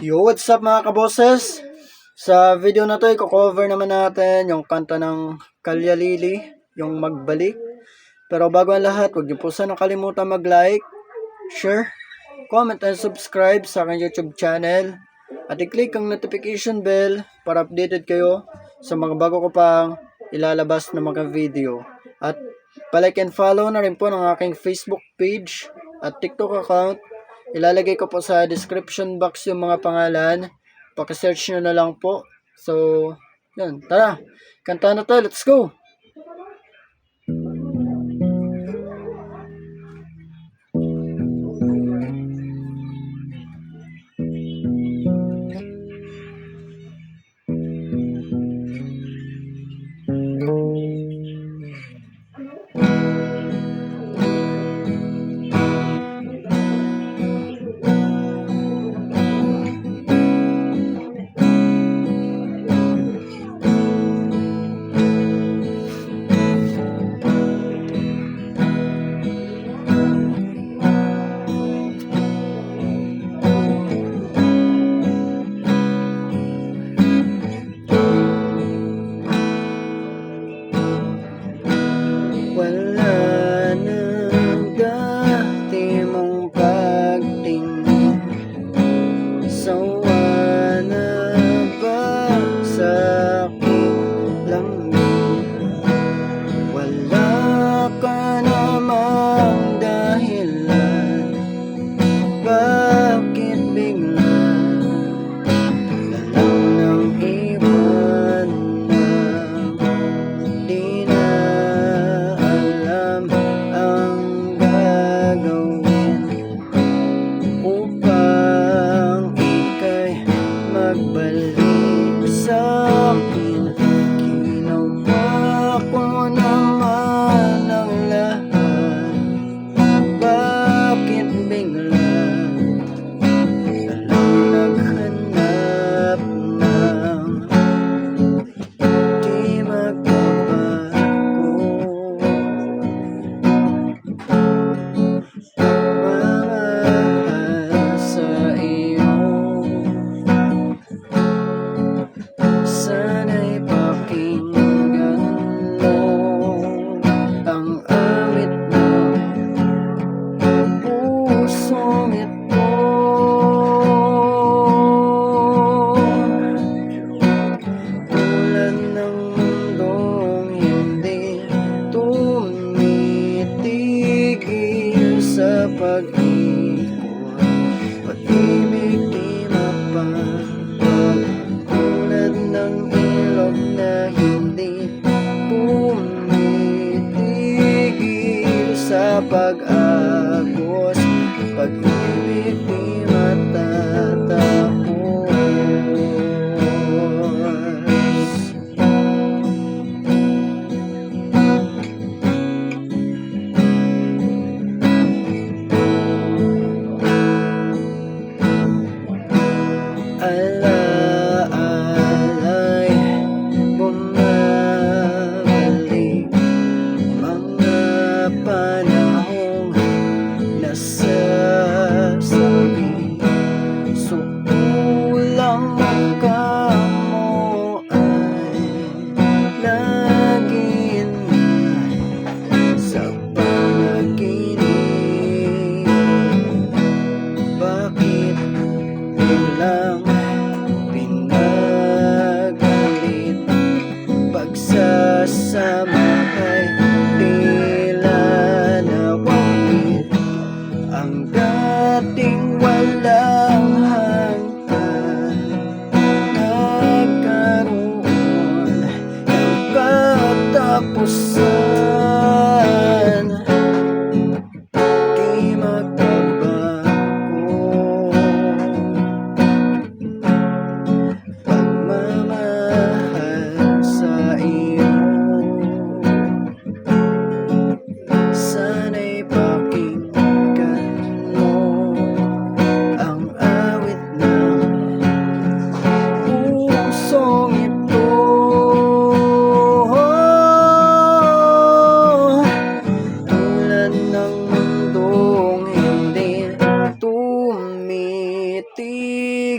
Yo, what's up mga kaboses? Sa video na to, i-cover naman natin yung kanta ng Kalya Lili, yung Magbalik. Pero bago ang lahat, huwag niyo po sana kalimutan mag-like, share, comment, and subscribe sa aking YouTube channel. At i-click ang notification bell para updated kayo sa mga bago ko pang ilalabas na mga video. At palike and follow na rin po ng aking Facebook page at TikTok account. Ilalagay ko po sa description box yung mga pangalan. Paki-search nyo na lang po. So, yun. Tara, kanta na to. Let's go! Wala nang dati mong pagtingin, sawa na ba sa aking lamig? Wala ka namang dahilan, bakit bigla na lang nang iwan na di na alam ang gagawin upang ika'y magbalik sa akin. Ginawa ko naman ang lahat, bakit bigla na lang naghanap ng di magbabago? Mamahal sa iyo, sana'y pakinggan mo ang awit ng pusong ito. Tulad ng mundong hindi tumitigil sa pag-ikot, pag-ibig di mapapag. Tulad ng ilog na hindi tumitigil sa pag-agos, pag-ibig di matatapos. Alaala'y bumabalik, mga panahong nasasabi. Sukulang ka mo ay lagi na sa panaginip. Bakit biglang pinagalit? Pagsasama ay tila nawawit, ang dating walang hanggan nagkaroon ng katapusan. Di magbabago,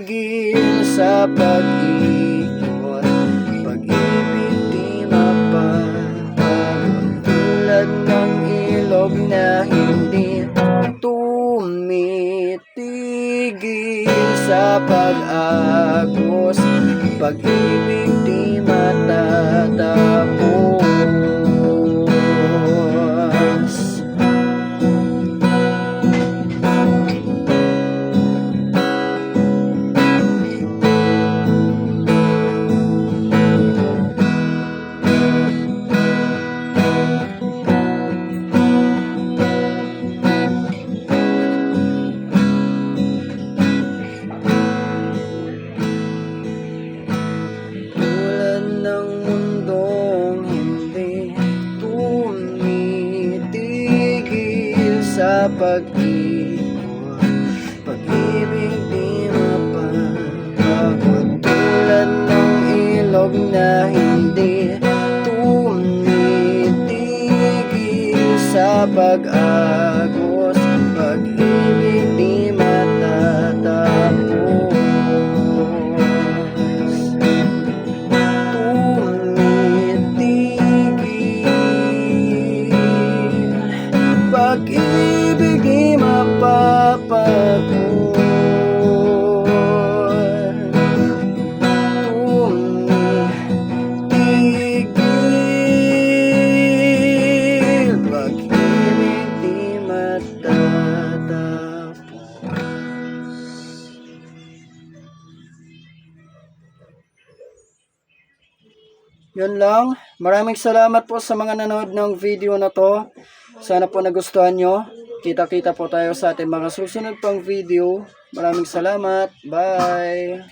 tigil sa pag-ikot. Pag-ibig di mapapagod, tulad ng ilog na hindi tumitigil sa pag-agos. Pag-ibig di matatapos. Tulad ng mundong hindi tumitigil sa pag-ikot. Pag-ibig di mapapagod, tulad ng ilog na hindi tumitigil sa pag-agos. Pag-ibig di matatapos. Pag-ibig di mapapagod, tumitigil. Pag-ibig di matatapos. Yun lang. Maraming salamat po sa mga nanood ng video na to. Sana po nagustuhan nyo. Kita-kita po tayo sa ating mga susunod pang video. Maraming salamat. Bye!